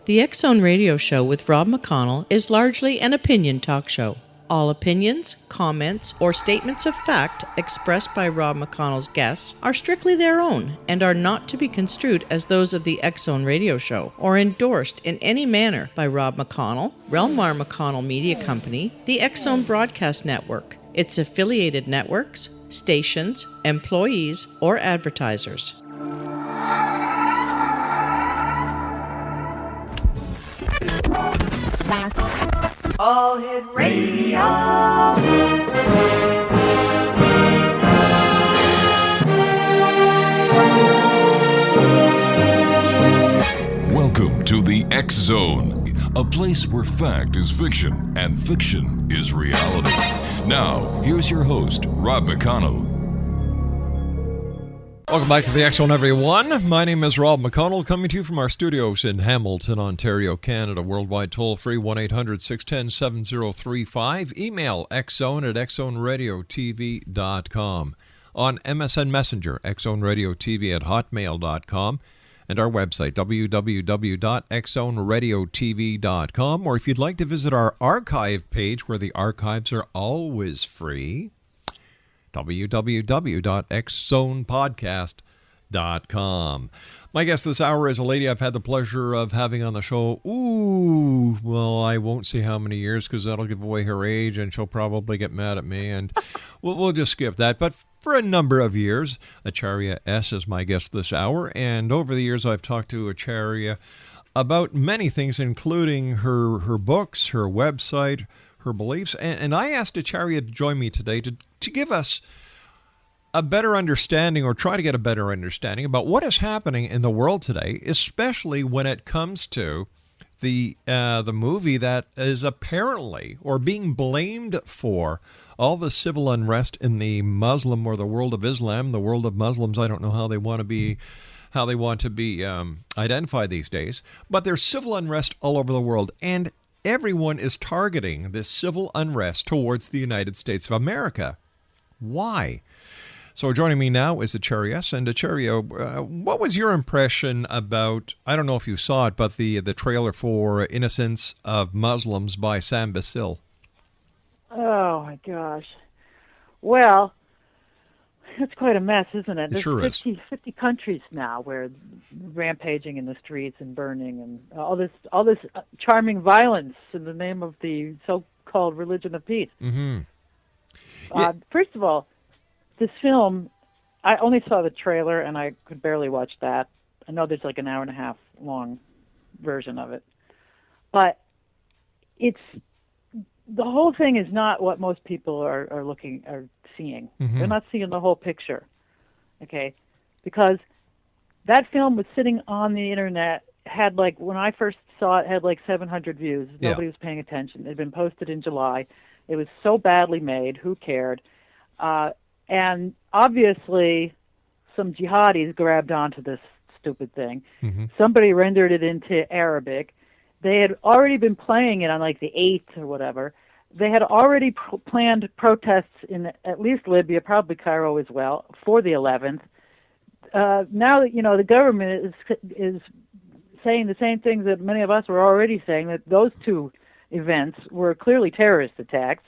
The X-Zone Radio Show with Rob McConnell is largely an opinion talk show. All opinions, comments, or statements of fact expressed by Rob McConnell's guests are strictly their own and are not to be construed as those of the X-Zone Radio Show or endorsed in any manner by Rob McConnell, Relmar McConnell Media Company, the X-Zone Broadcast Network, its affiliated networks, stations, employees, or advertisers. All Hit Radio. Welcome to the X-Zone, a place where fact is fiction and fiction is reality. Now, here's your host, Rob McConnell. Welcome back to the X-Zone, everyone. My name is Rob McConnell, coming to you from our studios in Hamilton, Ontario, Canada. Worldwide toll-free, 1-800-610-7035. Email xzone@xzoneradiotv.com. On MSN Messenger, xzoneradiotv@hotmail.com. And our website, www.xzoneradiotv.com. Or if you'd like to visit our archive page, where the archives are always free, www.xzonepodcast.com. My guest this hour is a lady I've had the pleasure of having on the show. Well, I won't say how many years because that'll give away her age and she'll probably get mad at me, and we'll just skip that. But for a number of years, Acharya S is my guest this hour, and over the years I've talked to Acharya about many things, including her books, her website, her beliefs, and I asked Acharya to join me today to give us a better understanding, or try to get a better understanding about what is happening in the world today, especially when it comes to the movie that is apparently, or being blamed for, all the civil unrest in the Muslim, or the world of Islam, the world of Muslims. I don't know how they want to be identified these days, but there's civil unrest all over the world, and everyone is targeting this civil unrest towards the United States of America. Why? So joining me now is Acharya S. And Acharya, what was your impression about, I don't know if you saw it, but the trailer for Innocence of Muslims by Sam Basile? Oh, my gosh. Well, it's quite a mess, isn't it? There's Sure 50 countries now where rampaging in the streets and burning and all this charming violence in the name of the so-called religion of peace. Mm-hmm. Yeah. First of all, this film, I only saw the trailer and I could barely watch that. I know there's like an hour and a half long version of it. But the whole thing is not what most people are seeing. Mm-hmm. They're not seeing the whole picture, okay? Because that film was sitting on the internet, when I first saw it, had like 700 views. Nobody was paying attention. It had been posted in July. It was so badly made, who cared? And obviously, some jihadis grabbed onto this stupid thing. Mm-hmm. Somebody rendered it into Arabic. They had already been playing it on like the 8th or whatever. They had already planned protests in at least Libya, probably Cairo as well, for the 11th. Now that the government is saying the same things that many of us were already saying, that those two events were clearly terrorist attacks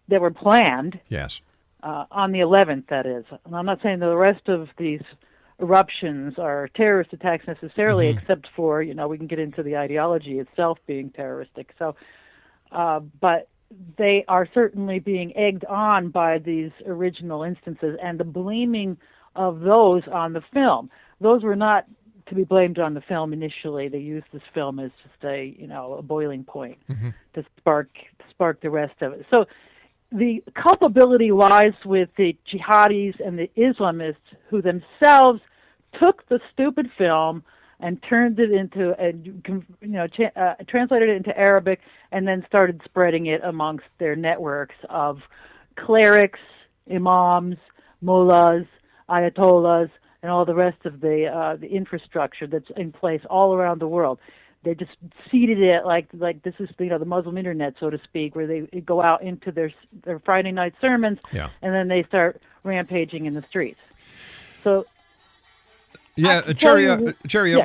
that were planned. Yes. On the 11th, that is. And I'm not saying the rest of these eruptions are terrorist attacks necessarily, Mm-hmm. except for, we can get into the ideology itself being terroristic. So, but they are certainly being egged on by these original instances, and the blaming of those on the film. Those were not to be blamed on the film initially. They used this film as just a boiling point Mm-hmm. to spark the rest of it. So the culpability lies with the jihadis and the Islamists, who themselves took the stupid film and turned it into, translated it into Arabic, and then started spreading it amongst their networks of clerics, imams, mullahs, ayatollahs, and all the rest of the infrastructure that's in place all around the world. They just seeded it like this is the Muslim internet, so to speak, where they go out into their Friday night sermons, and then they start rampaging in the streets. So Yeah, I can tell Acharya, you-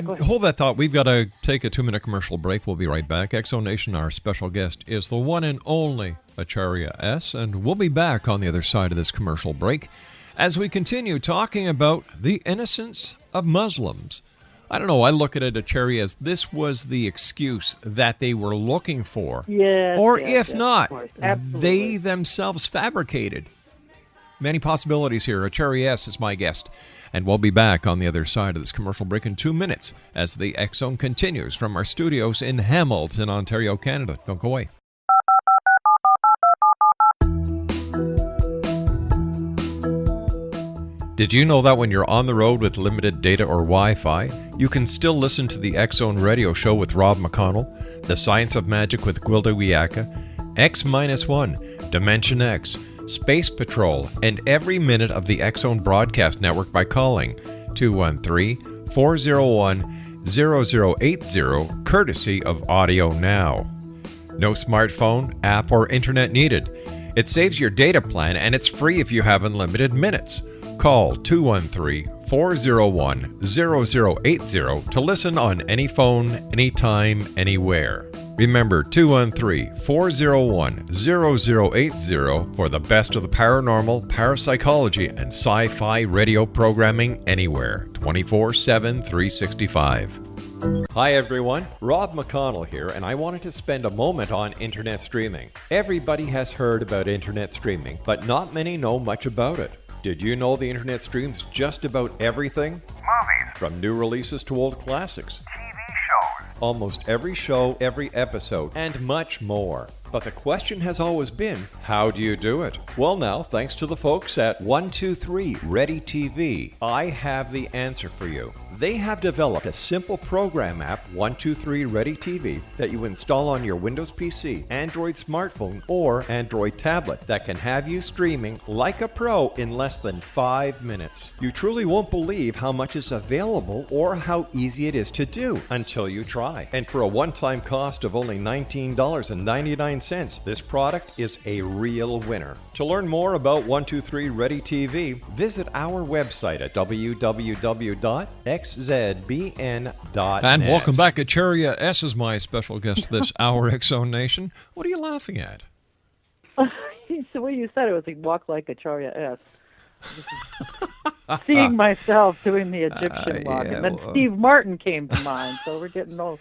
go ahead. hold that thought. We've got to take a 2-minute commercial break. We'll be right back. Exonation, our special guest, is the one and only Acharya S., and we'll be back on the other side of this commercial break as we continue talking about the innocence of Muslims. I don't know, I look at it, Acharya, as this was the excuse that they were looking for. Yes, or yes, if yes, not, of course. Absolutely. they themselves fabricated. Many possibilities here. Acharya S. is my guest. And we'll be back on the other side of this commercial break in 2 minutes as the X Zone continues from our studios in Hamilton, Ontario, Canada. Don't go away. Did you know that when you're on the road with limited data or Wi-Fi, you can still listen to the X Zone radio show with Rob McConnell, The Science of Magic with Gwilda Wiyaka, X-1, Dimension X, Space Patrol, and every minute of the X Zone broadcast network by calling 213-401-0080, courtesy of Audio Now. No smartphone, app, or internet needed. It saves your data plan and it's free if you have unlimited minutes. Call 213-401-0080 to listen on any phone, anytime, anywhere. Remember 213-401-0080 for the best of the paranormal, parapsychology, and sci-fi radio programming anywhere, 24/7, 365. Hi everyone, Rob McConnell here, and I wanted to spend a moment on internet streaming. Everybody has heard about internet streaming, but not many know much about it. Did you know the internet streams just about everything? Movies, From new releases to old classics. TV shows. Almost every show, every episode, and much more. But the question has always been, how do you do it? Well now, thanks to the folks at 123 Ready TV, I have the answer for you. They have developed a simple program app, 123 Ready TV, that you install on your Windows PC, Android smartphone, or Android tablet that can have you streaming like a pro in less than 5 minutes. You truly won't believe how much is available or how easy it is to do until you try. And for a one-time cost of only $19.99, this product is a real winner. To learn more about 123 Ready TV, visit our website at www.xzbn.net. And welcome back. Acharya S. is my special guest this hour, X Zone Nation. What are you laughing at? The way you said it was like walk like Acharya S. Seeing myself doing the Egyptian walk, yeah, and then well, Steve Martin came to mind. So we're getting old.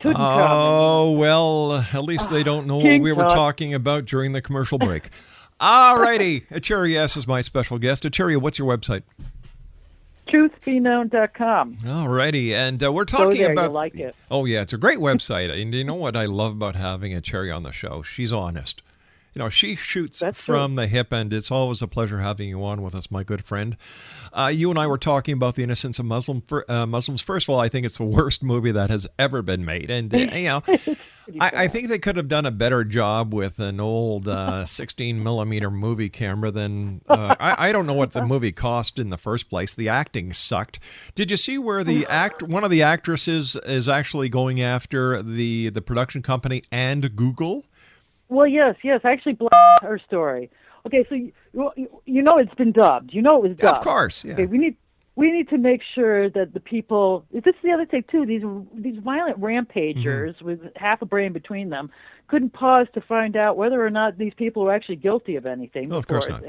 Oh, well, at least they don't know what King we were Tut. talking about during the commercial break. All righty. Acharya S. is my special guest. Acharya, what's your website? Truthbeknown.com. All righty. And we're Go talking there, about... you'll like it. Oh, yeah, it's a great website. And you know what I love about having Acharya on the show? She's honest. You know, she shoots That's from the hip, and it's always a pleasure having you on with us, my good friend. You and I were talking about the innocence of Muslims. First of all, I think it's the worst movie that has ever been made. And, you know, I think they could have done a better job with an old 16-millimeter movie camera than... I don't know what the movie cost in the first place. The acting sucked. Did you see where one of the actresses is actually going after the production company and Google? Well, yes. I actually blocked her story. Okay, so you know it's been dubbed. You know it was dubbed. Of course, yeah. Okay, we need to make sure that the people. This is the other thing too. These violent rampagers with half a brain between them couldn't pause to find out whether or not these people were actually guilty of anything. No, of course not.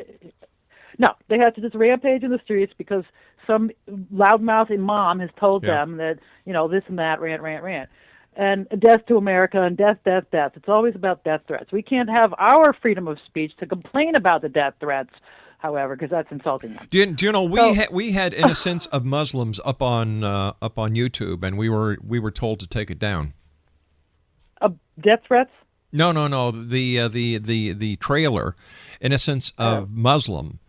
No, they have to just rampage in the streets because some loudmouth imam has told Yeah. them that this and that, rant. And death to America and death. It's always about death threats. We can't have our freedom of speech to complain about the death threats, however, because that's insulting them. Do you know we had innocence of Muslims up on YouTube, and we were told to take it down. Death threats? No. The trailer, Innocence of Muslim.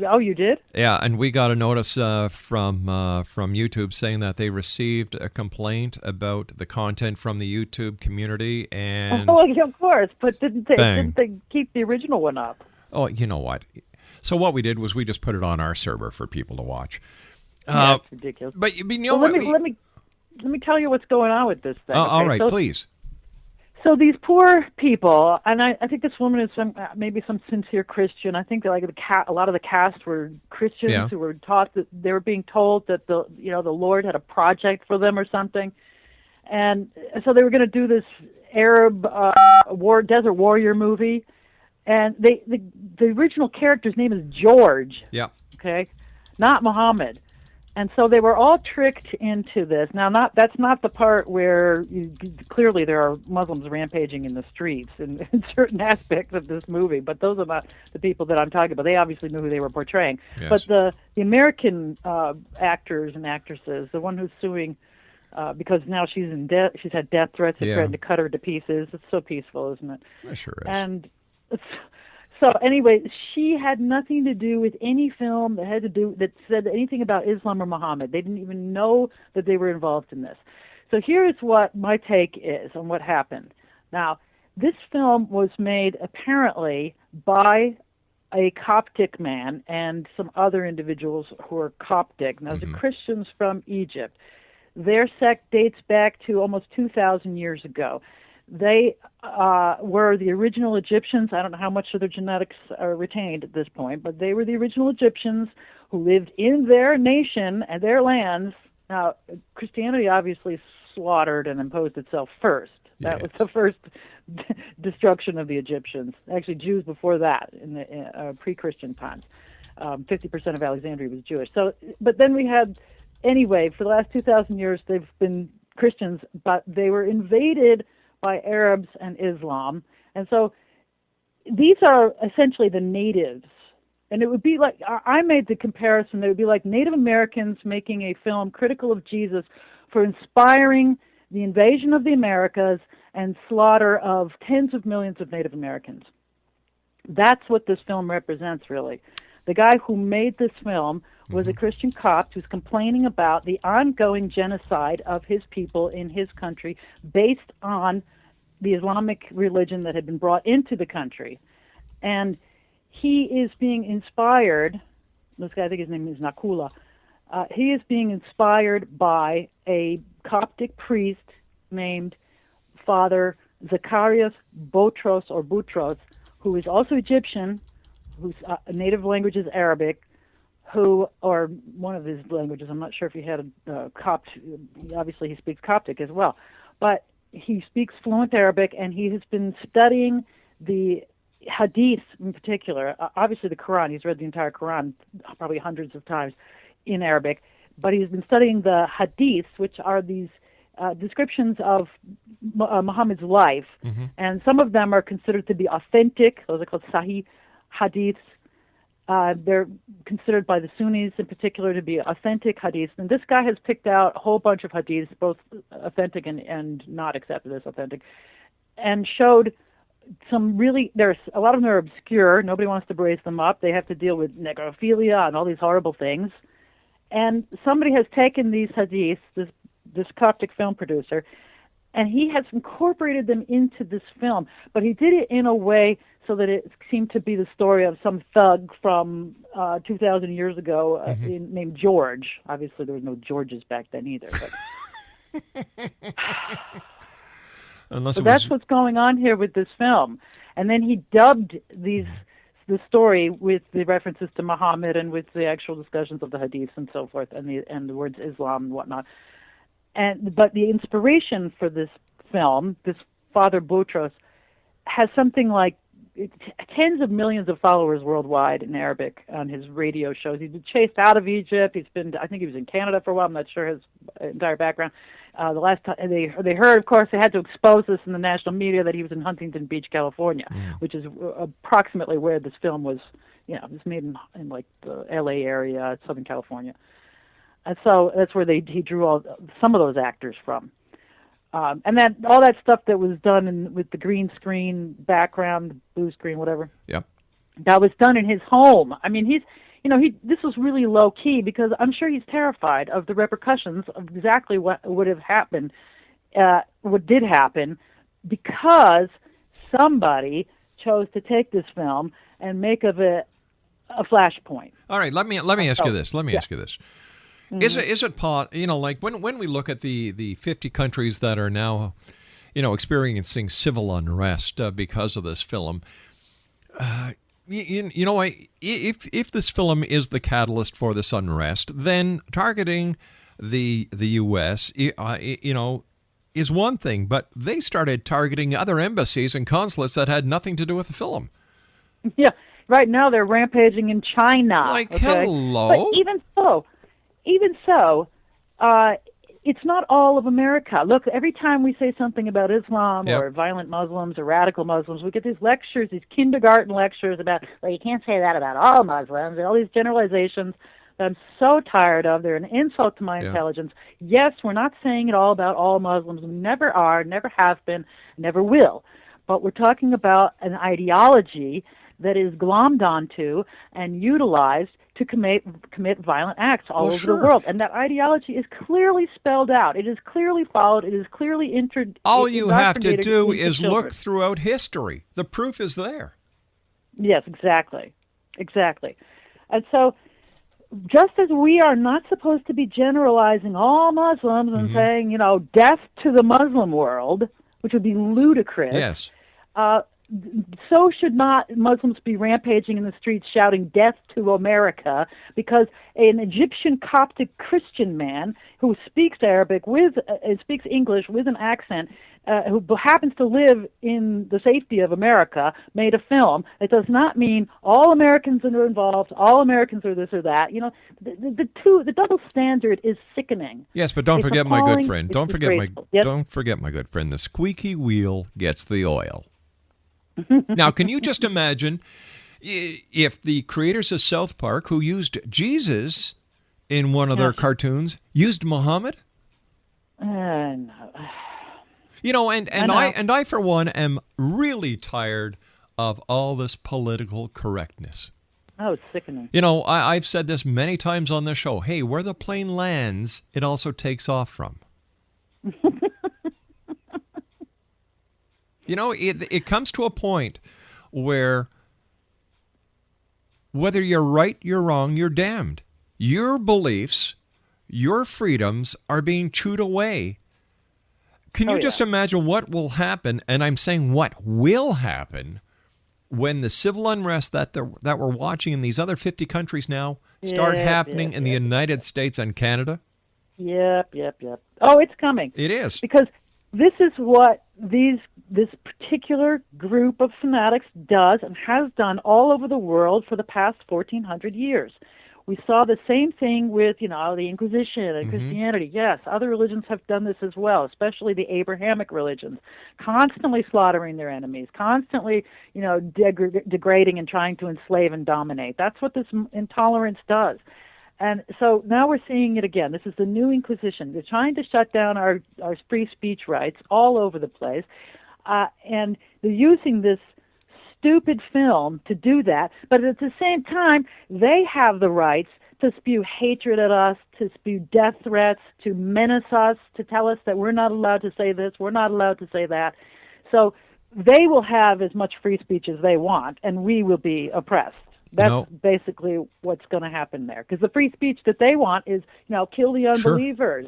Oh, you did? Yeah, and we got a notice from YouTube saying that they received a complaint about the content from the YouTube community, and Of course, but didn't they keep the original one up? oh, you know what? So what we did was we just put it on our server for people to watch. That's ridiculous. But you know Well, what? let me tell you what's going on with this thing. All okay? right, So, please. So these poor people, and I think this woman is maybe some sincere Christian. I think that like a lot of the cast were Christians who were taught that they were being told that the Lord had a project for them or something, and so they were going to do this Arab desert warrior movie, and the original character's name is George. Yeah. Okay, not Muhammad. And so they were all tricked into this. Now, that's not the part where clearly there are Muslims rampaging in the streets in certain aspects of this movie, but those are not the people that I'm talking about. They obviously knew who they were portraying. Yes. But the American actors and actresses, the one who's suing because now she's had death threats that threatened to cut her to pieces. It's so peaceful, isn't it? It sure is. And so anyway, she had nothing to do with any film that said anything about Islam or Muhammad. They didn't even know that they were involved in this. So here's what my take is on what happened. Now, this film was made apparently by a Coptic man and some other individuals who are Coptic. Now, the Christians from Egypt. Their sect dates back to almost 2,000 years ago. They were the original Egyptians. I don't know how much of their genetics are retained at this point, but they were the original Egyptians who lived in their nation and their lands. Now, Christianity obviously slaughtered and imposed itself first. That was the first destruction of the Egyptians. Actually, Jews before that, in the pre-Christian times. 50% of Alexandria was Jewish. So, but then we had, anyway, for the last 2,000 years, they've been Christians, but they were invaded by Arabs and Islam. And so these are essentially the natives. And it would be like, I made the comparison, it would be like Native Americans making a film critical of Jesus for inspiring the invasion of the Americas and slaughter of tens of millions of Native Americans. That's what this film represents, really. The guy who made this film was a Christian Copt who's complaining about the ongoing genocide of his people in his country based on the Islamic religion that had been brought into the country. And he is being inspired, this guy, I think his name is Nakula, he is being inspired by a Coptic priest named Father Zacharias Boutros, who is also Egyptian, whose native language is Arabic, or one of his languages, I'm not sure if he had a Copt, obviously he speaks Coptic as well, but he speaks fluent Arabic, and he has been studying the Hadith in particular, obviously the Quran. He's read the entire Quran probably hundreds of times in Arabic, but he's been studying the Hadiths, which are these descriptions of Muhammad's life, and some of them are considered to be authentic. Those are called Sahih Hadiths. They're considered by the Sunnis in particular to be authentic hadiths. And this guy has picked out a whole bunch of hadiths, both authentic and not accepted as authentic, and showed some really, there's a lot of them are obscure. Nobody wants to brace them up. They have to deal with necrophilia and all these horrible things. And somebody has taken these hadiths, this Coptic film producer, and he has incorporated them into this film. But he did it in a way so that it seemed to be the story of some thug from 2,000 years ago named George. Obviously, there was no Georges back then either. But so that's what's going on here with this film. And then he dubbed the story with the references to Muhammad and with the actual discussions of the hadiths and so forth, and the words Islam and whatnot. But the inspiration for this film, this Father Boutros, has something like tens of millions of followers worldwide in Arabic on his radio shows. He's been chased out of Egypt. I think he was in Canada for a while. I'm not sure his entire background. The last time they heard, of course, they had to expose this in the national media that he was in Huntington Beach, California, which is approximately where this film was. It was made in like the L.A. area, Southern California, and so that's where he drew some of those actors from. And then all that stuff that was done with the green screen background, blue screen, whatever. Yep. That was done in his home. I mean, this was really low key because I'm sure he's terrified of the repercussions of exactly what would have happened, what did happen, because somebody chose to take this film and make of it a flashpoint. All right, let me ask you this. Ask you this. Is it like when we look at the 50 countries that are now experiencing civil unrest because of this film. If this film is the catalyst for this unrest, then targeting the U.S., is one thing, but they started targeting other embassies and consulates that had nothing to do with the film. Yeah, right now they're rampaging in China. Hello? But even so, it's not all of America. Look, every time we say something about Islam or violent Muslims or radical Muslims, we get these lectures, these kindergarten lectures about, well, you can't say that about all Muslims, and all these generalizations that I'm so tired of. They're an insult to my intelligence. Yes, we're not saying it all about all Muslims. We never are, never have been, never will. But we're talking about an ideology that is glommed onto and utilized to commit violent acts all over the world. And that ideology is clearly spelled out. It is clearly followed. It is clearly all you have to do is look throughout history. The proof is there. Yes, exactly. And so just as we are not supposed to be generalizing all Muslims and saying, death to the Muslim world, which would be ludicrous. Yes. So should not Muslims be rampaging in the streets shouting death to America, because an Egyptian Coptic Christian man who speaks Arabic speaks English with an accent, who happens to live in the safety of America, made a film. It does not mean all Americans are involved, all Americans are this or that. The double standard is sickening. Yes, but don't forget my good friend. Don't forget my good friend. The squeaky wheel gets the oil. Now, can you just imagine if the creators of South Park, who used Jesus in one of their cartoons, used Muhammad? No. I for one am really tired of all this political correctness. Oh, it's sickening. I've said this many times on the show. Hey, where the plane lands, it also takes off from. It comes to a point where whether you're right, you're wrong, you're damned. Your beliefs, your freedoms are being chewed away. Can you just imagine what will happen, and I'm saying what will happen, when the civil unrest that we're watching in these other 50 countries now start happening in the United States and Canada? Yep. Oh, it's coming. It is. Because this is what this particular group of fanatics does and has done all over the world for the past 1,400 years. We saw the same thing with, the Inquisition and Christianity. Yes, other religions have done this as well, especially the Abrahamic religions, constantly slaughtering their enemies, constantly, degrading and trying to enslave and dominate. That's what this intolerance does. And so now we're seeing it again. This is the new Inquisition. They're trying to shut down our free speech rights all over the place. And they're using this stupid film to do that. But at the same time, they have the rights to spew hatred at us, to spew death threats, to menace us, to tell us that we're not allowed to say this, we're not allowed to say that. So they will have as much free speech as they want, and we will be oppressed. That's basically what's going to happen there. Because the free speech that they want is, kill the unbelievers,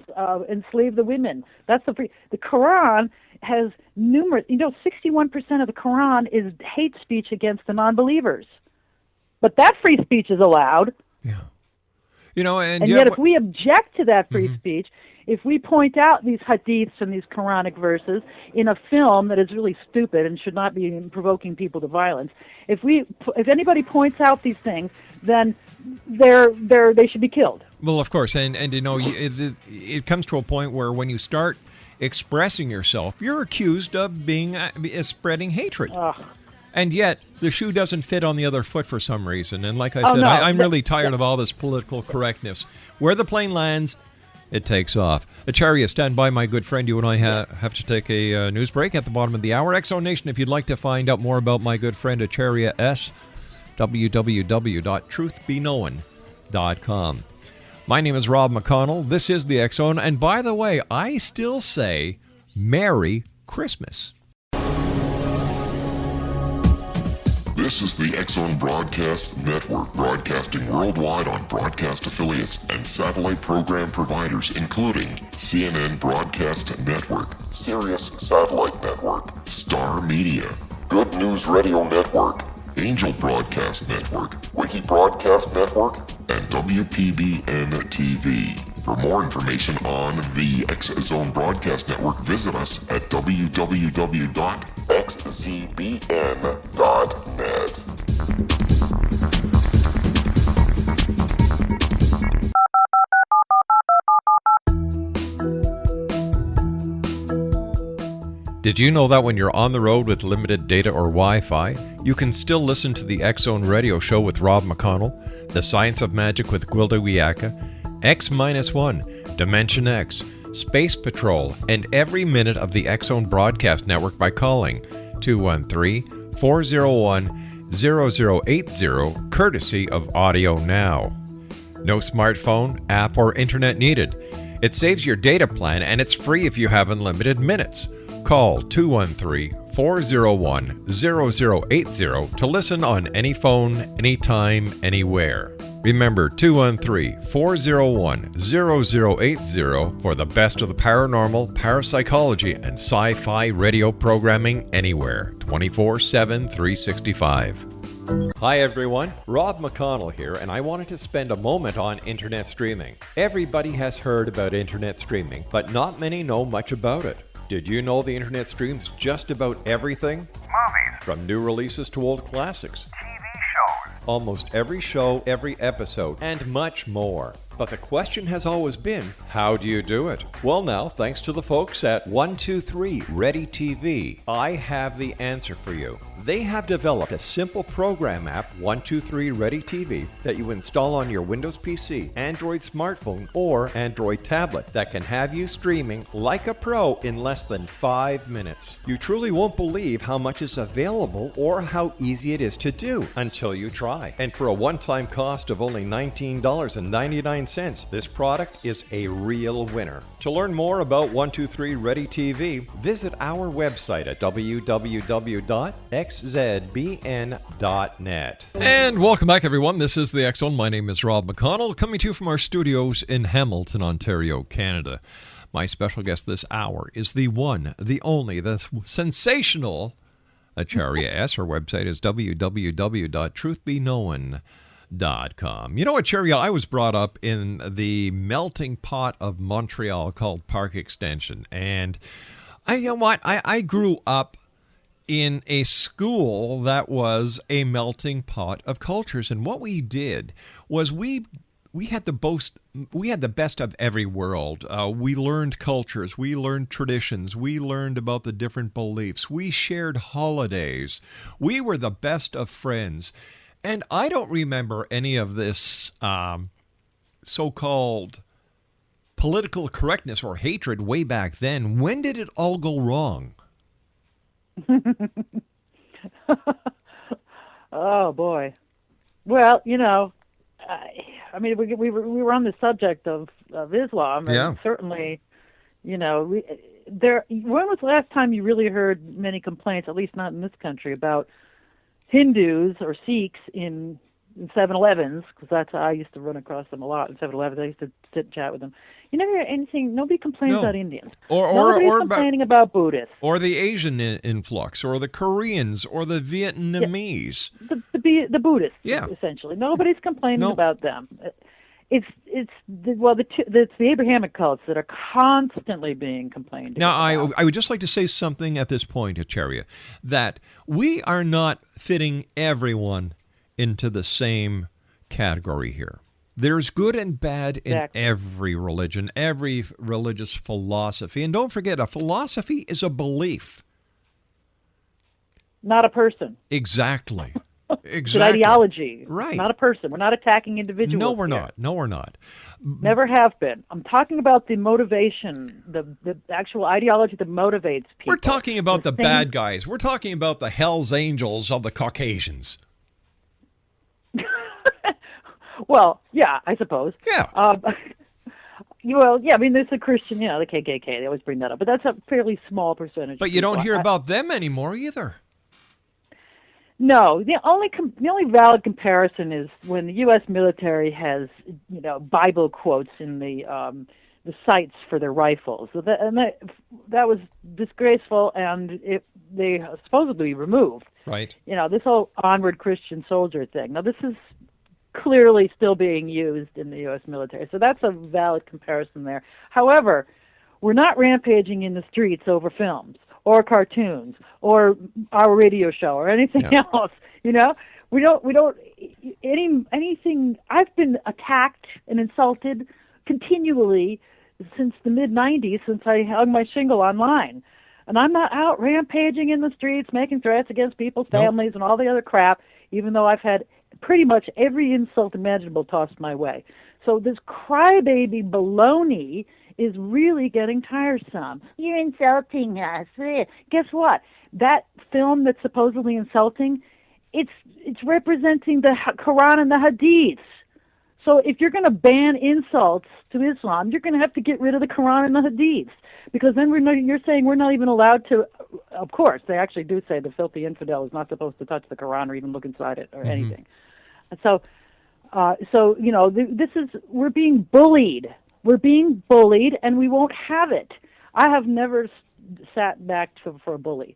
enslave the women. That's the Quran has numerous, 61% of the Quran is hate speech against the non-believers. But that free speech is allowed. Yeah. And yet if we object to that free speech, if we point out these hadiths and these Quranic verses in a film that is really stupid and should not be provoking people to violence, if anybody points out these things, then they should be killed. Well, of course, and it comes to a point where when you start expressing yourself, you're accused of spreading hatred. And yet, the shoe doesn't fit on the other foot for some reason. And like I said, I'm really tired of all this political correctness. Where the plane lands, it takes off. Acharya, stand by, my good friend. You and I have to take a news break at the bottom of the hour. Exo Nation, if you'd like to find out more about my good friend Acharya S, www.truthbeknown.com. My name is Rob McConnell. This is the X Zone. And by the way, I still say Merry Christmas. This is the X-Zone Broadcast Network, broadcasting worldwide on broadcast affiliates and satellite program providers, including CNN Broadcast Network, Sirius Satellite Network, Star Media, Good News Radio Network, Angel Broadcast Network, Wiki Broadcast Network, and WPBN TV. For more information on the X-Zone Broadcast Network, visit us at www.xzbn.net. Did you know that when you're on the road with limited data or Wi-Fi, you can still listen to the X-Zone Radio Show with Rob McConnell, The Science of Magic with Gwilda Wiyaka, X-1, Dimension X, Space Patrol, and every minute of the X-Zone Broadcast Network by calling 213-401-0080, courtesy of Audio Now. No smartphone, app, or internet needed. It saves your data plan, and it's free if you have unlimited minutes. Call 213-401-0080 to listen on any phone, anytime, anywhere. Remember 213-401-0080 for the best of the paranormal, parapsychology, and sci-fi radio programming anywhere, 24/7, 365. Hi everyone, Rob McConnell here, and I wanted to spend a moment on internet streaming. Everybody has heard about internet streaming, but not many know much about it. Did you know the internet streams just about everything? Movies. From new releases to old classics. TV shows. Almost every show, every episode, and much more. But the question has always been, how do you do it? Well now, thanks to the folks at 123 Ready TV, I have the answer for you. They have developed a simple program app, 123 Ready TV, that you install on your Windows PC, Android smartphone, or Android tablet that can have you streaming like a pro in less than 5 minutes. You truly won't believe how much is available or how easy it is to do until you try. And for a one-time cost of only $19.99, this product is a real winner. To learn more about 123 Ready TV, visit our website at www.xzbn.net. And welcome back, everyone. This is the X-Zone. My name is Rob McConnell, coming to you from our studios in Hamilton, Ontario, Canada. My special guest this hour is the one, the only, the sensational Acharya S. Her website is www.truthbeknown.com. You know, Acharya, I was brought up in the melting pot of Montreal called Park Extension. And I grew up in a school that was a melting pot of cultures. And what we did was we had the best of every world. We learned cultures, we learned traditions, we learned about the different beliefs, we shared holidays, we were the best of friends. And I don't remember any of this so-called political correctness or hatred way back then. When did it all go wrong? Oh, boy. Well, you know, I mean, we were on the subject of Islam, and Yeah. certainly, you know, when was the last time you really heard many complaints, at least not in this country, about Hindus or Sikhs in 7-Elevens, because that's how I used to run across them a lot in 7-Elevens. I used to sit and chat with them. You never hear anything. Nobody complains about Indians. Nobody's complaining about Buddhists. Or the Asian influx, or the Koreans, or the Vietnamese. The Buddhists, Yeah. essentially. Nobody's complaining about them. It's the Abrahamic cults that are constantly being complained Now, about. I would just like to say something at this point, Acharya, that we are not fitting everyone into the same category here. There's good and bad in every religion, every religious philosophy. And don't forget, a philosophy is a belief. Not a person. Exactly. It's an ideology. Right. Not a person. We're not attacking individuals. No, we're here. not. No, we're not. Never have been. I'm talking about the motivation, the actual ideology that motivates people. We're talking about the bad guys. We're talking about the Hell's Angels of the Caucasians. Well, yeah, I suppose. Yeah. Well, yeah, I mean, there's the Christian, the KKK. They always bring that up. But that's a fairly small percentage. But you don't hear about them anymore either. No, the only valid comparison is when the U.S. military has, Bible quotes in the sights for their rifles. So that was disgraceful, and they supposedly removed. Right. This whole onward Christian soldier thing. Now, this is clearly still being used in the U.S. military, so that's a valid comparison there. However, we're not rampaging in the streets over films or cartoons or our radio show or anything else. We don't anything. I've been attacked and insulted continually since the mid-'90s, since I hung my shingle online. And I'm not out rampaging in the streets, making threats against people's families and all the other crap, even though I've had pretty much every insult imaginable tossed my way. So this crybaby baloney is really getting tiresome. You're insulting us. Guess what? That film that's supposedly insulting, it's representing the Quran and the Hadiths. So if you're going to ban insults to Islam, you're going to have to get rid of the Quran and the Hadiths, because then you're saying we're not even allowed to. Of course, they actually do say the filthy infidel is not supposed to touch the Quran or even look inside it or anything. And so this is, we're being bullied. We're being bullied, and we won't have it. I have never sat back for a bully.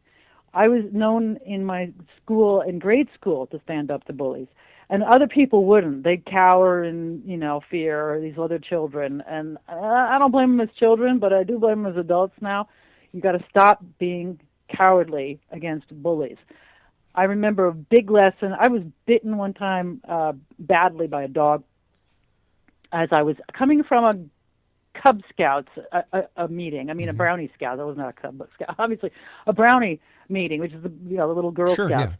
I was known in my school, in grade school, to stand up to bullies. And other people wouldn't. They'd cower in, fear, or these other children. And I don't blame them as children, but I do blame them as adults now. You got to stop being cowardly against bullies. I remember a big lesson. I was bitten one time badly by a dog as I was coming from a Cub Scouts a meeting. I mean, a Brownie Scout. That was not a Cub Scout. Obviously, a Brownie meeting, which is the little Girl Scouts. Yeah.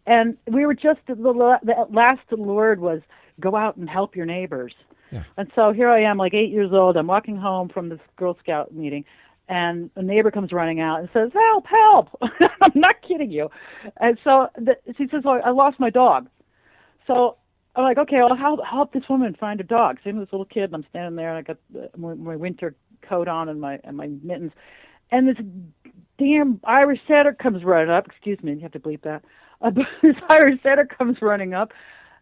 And we were just, the last word was, go out and help your neighbors. Yeah. And so here I am, like 8 years old. I'm walking home from this Girl Scout meeting, and a neighbor comes running out and says, help, help. I'm not kidding you. And so she says, oh, I lost my dog. So I'm like, okay, I'll help this woman find a dog. Same as this little kid, and I'm standing there, and I got my winter coat on and my mittens. And this damn Irish setter comes running up. Excuse me, you have to bleep that. This Irish setter comes running up,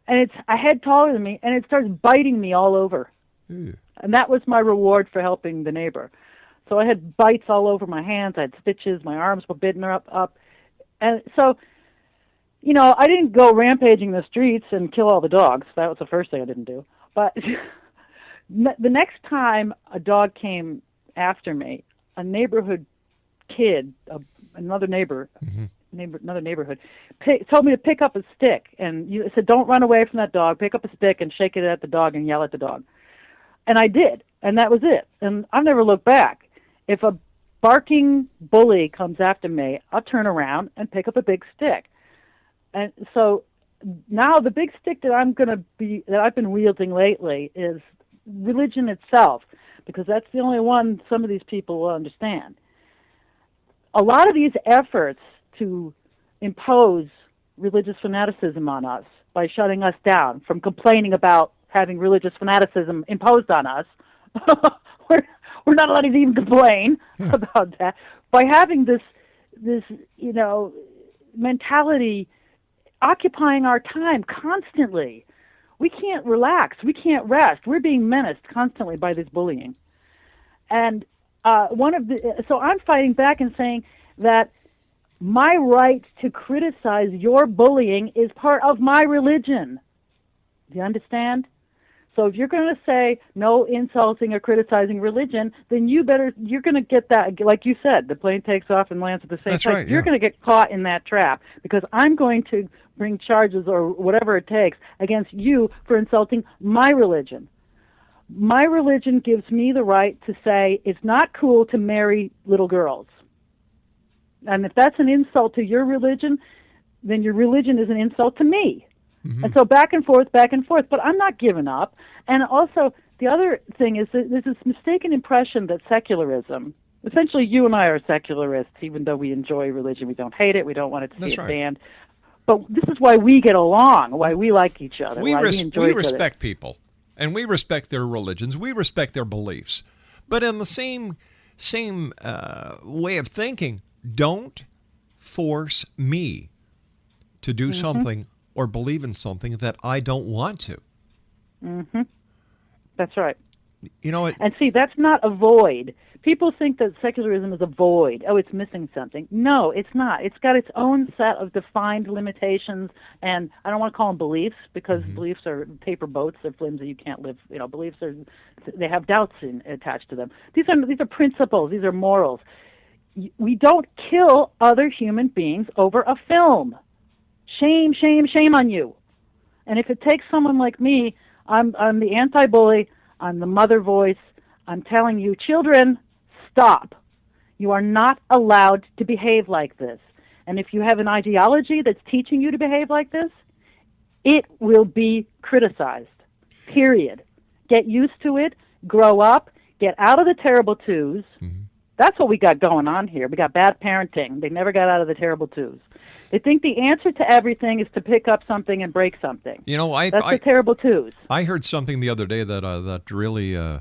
and it's a head taller than me, and it starts biting me all over. And that was my reward for helping the neighbor. So I had bites all over my hands. I had stitches. My arms were bitten up. And so, I didn't go rampaging the streets and kill all the dogs. That was the first thing I didn't do. But the next time a dog came after me, a neighborhood kid, another neighborhood, told me to pick up a stick, and you said, don't run away from that dog. Pick up a stick and shake it at the dog and yell at the dog. And I did, and that was it. And I've never looked back. If a barking bully comes after me, I'll turn around and pick up a big stick. And so now the big stick that I've been wielding lately is religion itself, because that's the only one some of these people will understand. A lot of these efforts to impose religious fanaticism on us by shutting us down from complaining about having religious fanaticism imposed on us, we're not allowed to even complain about that. By having this mentality occupying our time constantly, we can't relax, we can't rest. We're being menaced constantly by this bullying. And so I'm fighting back and saying that my right to criticize your bullying is part of my religion. Do you understand? So if you're going to say no insulting or criticizing religion, then you're going to get that, like you said, the plane takes off and lands at the same That's place. right, You're going to get caught in that trap, because I'm going to bring charges or whatever it takes against you for insulting my religion. My religion gives me the right to say it's not cool to marry little girls. And if that's an insult to your religion, then your religion is an insult to me. And so back and forth, but I'm not giving up. And also, the other thing is that there's this mistaken impression that secularism, essentially you and I are secularists, even though we enjoy religion. We don't hate it. We don't want it to be banned. But this is why we get along, why we like each other, we enjoy each other. respect people, and we respect their religions. We respect their beliefs. But in the same way of thinking, don't force me to do something or believe in something that I don't want to. That's right. You know, And see, that's not a void. People think that secularism is a void. Oh, it's missing something. No, it's not. It's got its own set of defined limitations, and I don't want to call them beliefs, because beliefs are paper boats. They're flimsy. You can't live. You know, beliefs they have doubts attached to them. These are principles. These are morals. We don't kill other human beings over a film. Shame, shame, shame on you. And if it takes someone like me, I'm the anti-bully. I'm the mother voice. I'm telling you, children, stop. You are not allowed to behave like this. And if you have an ideology that's teaching you to behave like this, it will be criticized. Period. Get used to it. Grow up. Get out of the terrible twos. That's what we got going on here. We got bad parenting. They never got out of the terrible twos. They think the answer to everything is to pick up something and break something. You know, that's the terrible twos. I heard something the other day that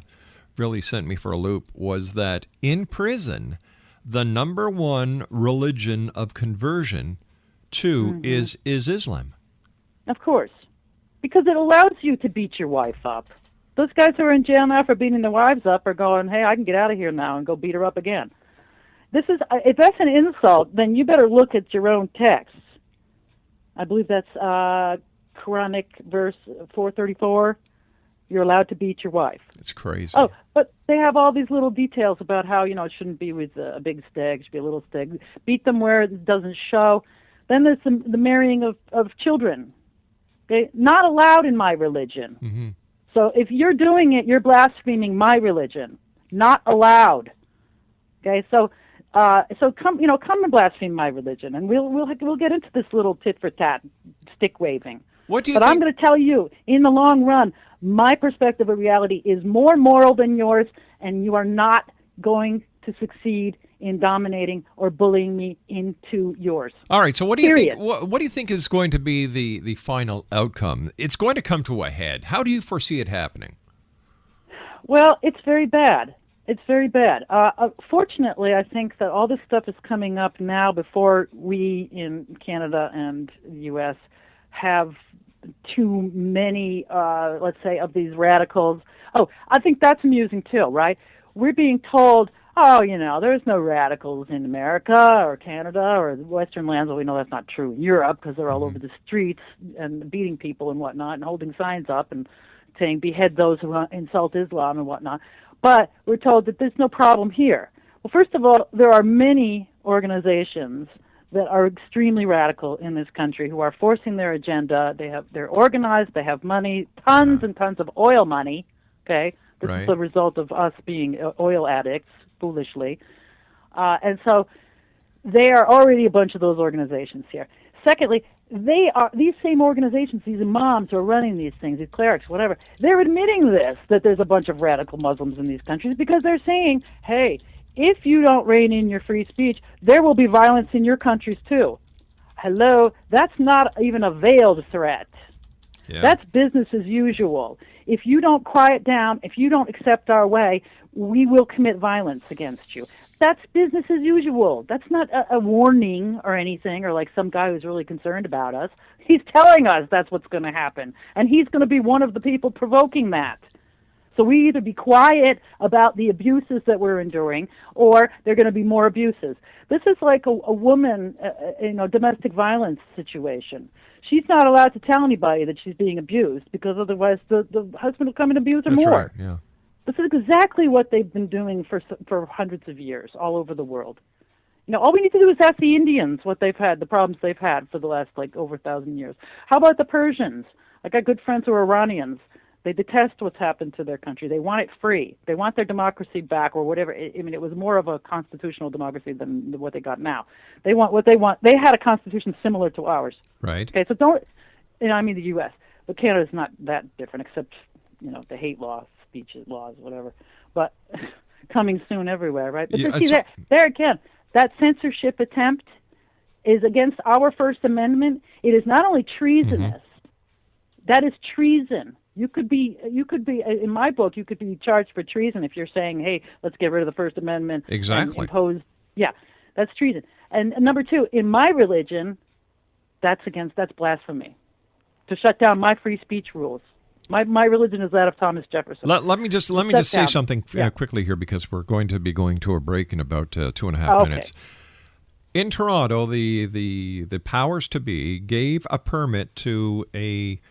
really sent me for a loop. Was that in prison, the number one religion of conversion to is Islam? Of course, because it allows you to beat your wife up. Those guys who are in jail now for beating their wives up are going, hey, I can get out of here now and go beat her up again. If that's an insult, then you better look at your own texts. I believe that's Quranic verse 434. You're allowed to beat your wife. It's crazy. Oh, but they have all these little details about how, you know, it shouldn't be with a big stag, it should be a little stag. Beat them where it doesn't show. Then there's the marrying of children. Okay? Not allowed in my religion. So if you're doing it, you're blaspheming my religion. Not allowed. Okay, so come and blaspheme my religion, and we'll get into this little tit for tat, stick waving. What do you But think? I'm going to tell you, in the long run, my perspective of reality is more moral than yours, and you are not going to succeed in dominating or bullying me into yours. All right. So what do you Period. think? What do you think is going to be the final outcome? It's going to come to a head. How do you foresee it happening? Well, it's very bad. It's very bad. Fortunately, I think that all this stuff is coming up now before we in Canada and the U.S. have too many, let's say, of these radicals. Oh, I think that's amusing too, right? We're being told, oh, you know, there's no radicals in America or Canada or the Western lands. Well, we know that's not true in Europe because they're all over the streets and beating people and whatnot and holding signs up and saying behead those who insult Islam and whatnot. But we're told that there's no problem here. Well, first of all, there are many organizations that are extremely radical in this country who are forcing their agenda. They're organized, they have money, tons and tons of oil money, okay? This is the result of us being oil addicts, foolishly. And so they are already a bunch of those organizations here. Secondly, these same organizations, these imams who are running these things, these clerics, whatever, they're admitting that there's a bunch of radical Muslims in these countries because they're saying, hey, if you don't rein in your free speech, there will be violence in your countries too. Hello, that's not even a veiled threat. Yeah. That's business as usual. If you don't quiet down, if you don't accept our way, we will commit violence against you. That's business as usual. That's not a warning or anything, or like some guy who's really concerned about us. He's telling us that's what's going to happen, and he's going to be one of the people provoking that. So we either be quiet about the abuses that we're enduring, or there are going to be more abuses. This is like a woman, domestic violence situation. She's not allowed to tell anybody that she's being abused because otherwise the husband will come and abuse her more. Right, yeah. This is exactly what they've been doing for hundreds of years all over the world. You know, all we need to do is ask the Indians what they've had, the problems they've had for the last over 1,000 years. How about the Persians? I got good friends who are Iranians. They detest what's happened to their country. They want it free. They want their democracy back or whatever. I mean, it was more of a constitutional democracy than what they got now. They want what they want. They had a constitution similar to ours. Right. Okay, so don't, I mean the U.S., but Canada's not that different except, the hate laws, speech laws, whatever. But coming soon everywhere, right? But see, there again, that censorship attempt is against our First Amendment. It is not only treasonous, that is treason. You could be, in my book, you could be charged for treason if you're saying, hey, let's get rid of the First Amendment. Exactly. And impose, that's treason. And number two, in my religion, that's blasphemy. To shut down my free speech rules. My religion is that of Thomas Jefferson. Let me just say something quickly here, because we're going to be going to a break in about 2.5 minutes. In Toronto, the powers to be gave a permit to a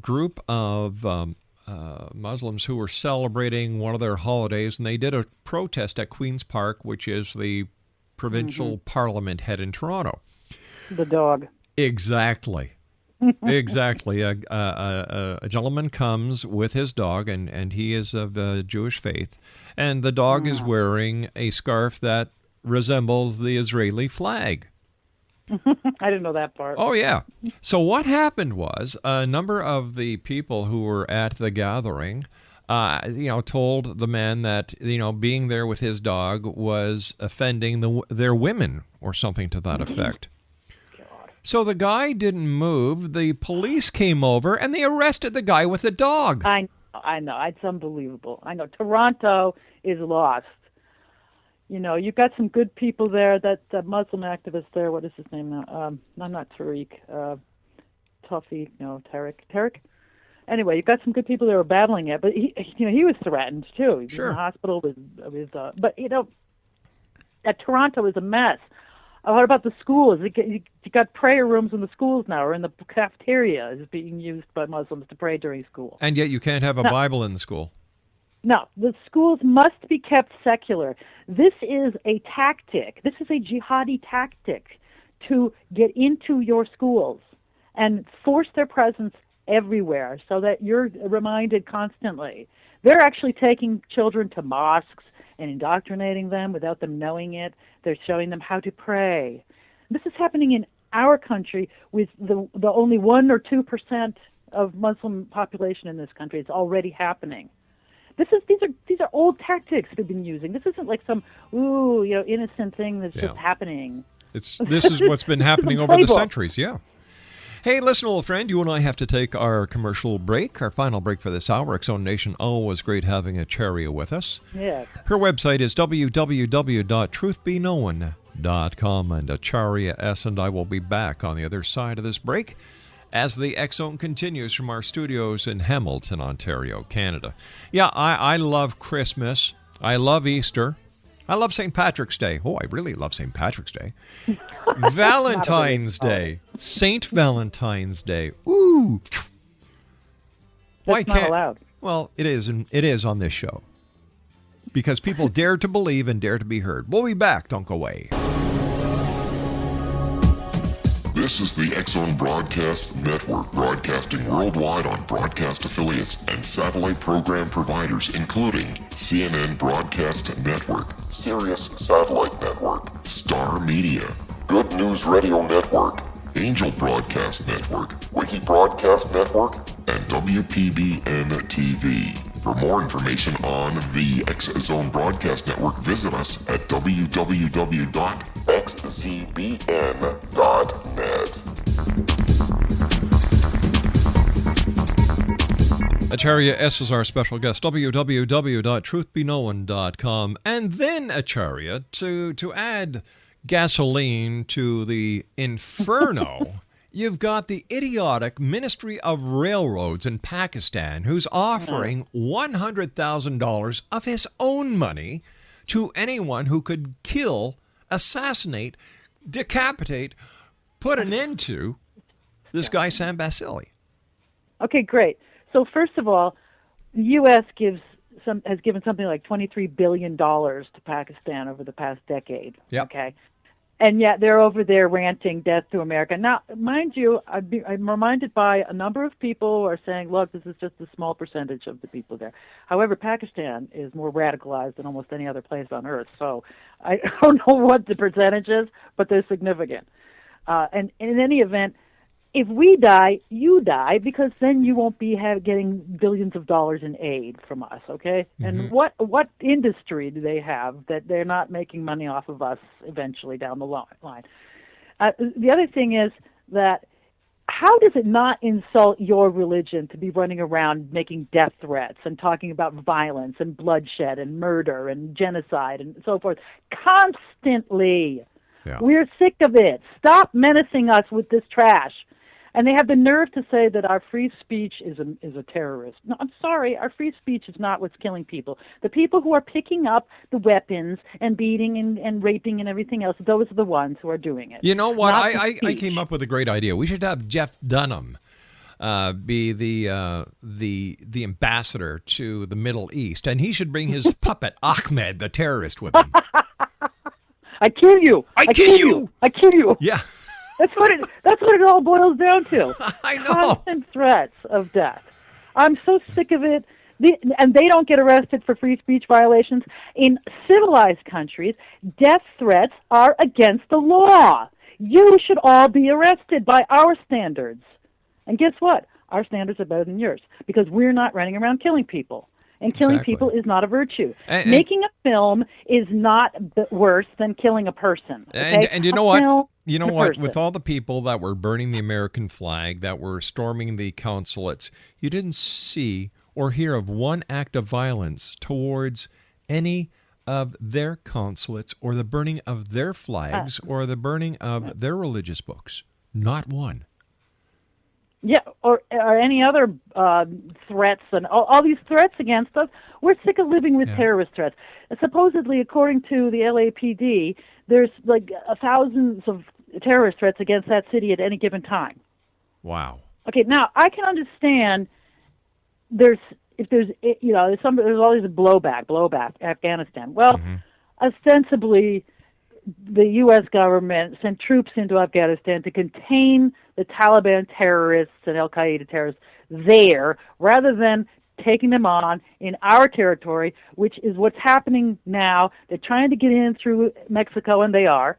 group of Muslims who were celebrating one of their holidays, and they did a protest at Queen's Park, which is the provincial parliament head in Toronto. The dog. Exactly. Exactly. A gentleman comes with his dog, and he is of Jewish faith, and the dog is wearing a scarf that resembles the Israeli flag. I didn't know that part. Oh, yeah. So what happened was a number of the people who were at the gathering, told the man that, being there with his dog was offending their women or something to that effect. So the guy didn't move. The police came over, and they arrested the guy with the dog. I know. It's unbelievable. I know. Toronto is lost. You've got some good people there. That Muslim activist there, what is his name now? I'm not Tariq. Tariq. Anyway, you've got some good people that were battling it, but he was threatened too. He was in the hospital but Toronto is a mess. What about the schools? You got prayer rooms in the schools now, or in the cafeteria is being used by Muslims to pray during school. And yet you can't have a Bible in the school. No, the schools must be kept secular. This is a tactic. This is a jihadi tactic to get into your schools and force their presence everywhere so that you're reminded constantly. They're actually taking children to mosques and indoctrinating them without them knowing it. They're showing them how to pray. This is happening in our country with the only 1 or 2% of Muslim population in this country. It's already happening. These are old tactics they've been using. This isn't like some innocent thing that's just happening. This is what's been happening over the centuries. Yeah. Hey, listen, old friend, you and I have to take our commercial break, our final break for this hour. X-Zone Nation, always great having Acharya with us. Yeah. Her website is www.truthbeknown.com, and Acharya S and I will be back on the other side of this break as the X-Zone continues from our studios in Hamilton, Ontario, Canada. Yeah, I love Christmas. I love Easter. I love St. Patrick's Day. Oh, I really love St. Patrick's Day. Valentine's Day. St. Valentine's Day. Ooh. That's not allowed. Well, it is on this show. Because people dare to believe and dare to be heard. We'll be back. Don't go away. This is the X-Zone Broadcast Network, broadcasting worldwide on broadcast affiliates and satellite program providers, including CNN Broadcast Network, Sirius Satellite Network, Star Media, Good News Radio Network, Angel Broadcast Network, Wiki Broadcast Network, and WPBN TV. For more information on the X-Zone Broadcast Network, visit us at www.xzbn.net. Acharya S is our special guest, www.truthbeknown.com. And then, Acharya, to add gasoline to the inferno, you've got the idiotic Ministry of Railroads in Pakistan who's offering $100,000 of his own money to anyone who could kill, assassinate, decapitate, put an end to this guy, Sam Basili. Okay, great. So first of all, the U.S. has given something like $23 billion to Pakistan over the past decade. Yep. Okay. And yet they're over there ranting death to America. Now, mind you, I'm reminded by a number of people who are saying, look, this is just a small percentage of the people there. However, Pakistan is more radicalized than almost any other place on earth. So I don't know what the percentage is, but they're significant. And in any event, if we die, you die, because then you won't be getting billions of dollars in aid from us, okay? Mm-hmm. And what industry do they have that they're not making money off of us eventually down the line? The other thing is that how does it not insult your religion to be running around making death threats and talking about violence and bloodshed and murder and genocide and so forth constantly? Yeah. We're sick of it. Stop menacing us with this trash. And they have the nerve to say that our free speech is a terrorist. No, I'm sorry. Our free speech is not what's killing people. The people who are picking up the weapons and beating and raping and everything else, those are the ones who are doing it. You know what? Not the I speech. came up with a great idea. We should have Jeff Dunham be the ambassador to the Middle East, and he should bring his puppet Ahmed, the terrorist, with him. I kill you. I kill you. I kill you. Yeah. That's what it all boils down to. I know. Constant threats of death. I'm so sick of it. And they don't get arrested for free speech violations. In civilized countries, death threats are against the law. You should all be arrested by our standards. And guess what? Our standards are better than yours because we're not running around killing people. And killing Exactly. people is not a virtue. And Making a film is not worse than killing a person. Okay? And you know A what? film You know is a what? person. With all the people that were burning the American flag, that were storming the consulates, you didn't see or hear of one act of violence towards any of their consulates or the burning of their flags or the burning of their religious books. Not one. Yeah, or any other threats and all these threats against us. We're sick of living with terrorist threats. Supposedly, according to the LAPD, there's like thousands of terrorist threats against that city at any given time. Wow. Okay, now I can understand there's always a blowback, Afghanistan. Well, ostensibly, the U.S. government sent troops into Afghanistan to contain the Taliban terrorists and Al-Qaeda terrorists there rather than taking them on in our territory, which is what's happening now. They're trying to get in through Mexico, and they are.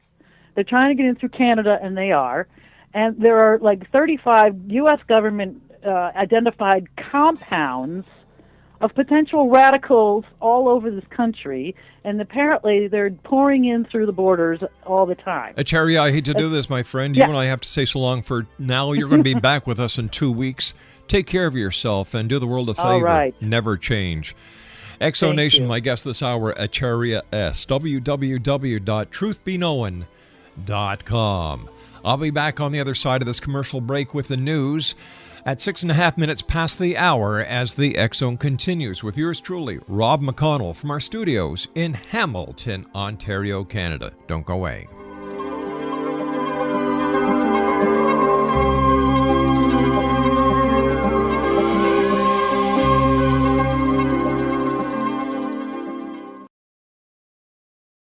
They're trying to get in through Canada, and they are. And there are like 35 U.S. government identified compounds of potential radicals all over this country, and apparently they're pouring in through the borders all the time. Acharya, I hate to do this, my friend. You and I have to say so long for now. You're going to be back with us in 2 weeks. Take care of yourself and do the world a favor. All right. Never change. Exonation, you. my guest this hour, Acharya S. www.truthbeknown.com. I'll be back on the other side of this commercial break with the news at 6.5 minutes past the hour as the X-Zone continues with yours truly, Rob McConnell, from our studios in Hamilton, Ontario, Canada. Don't go away.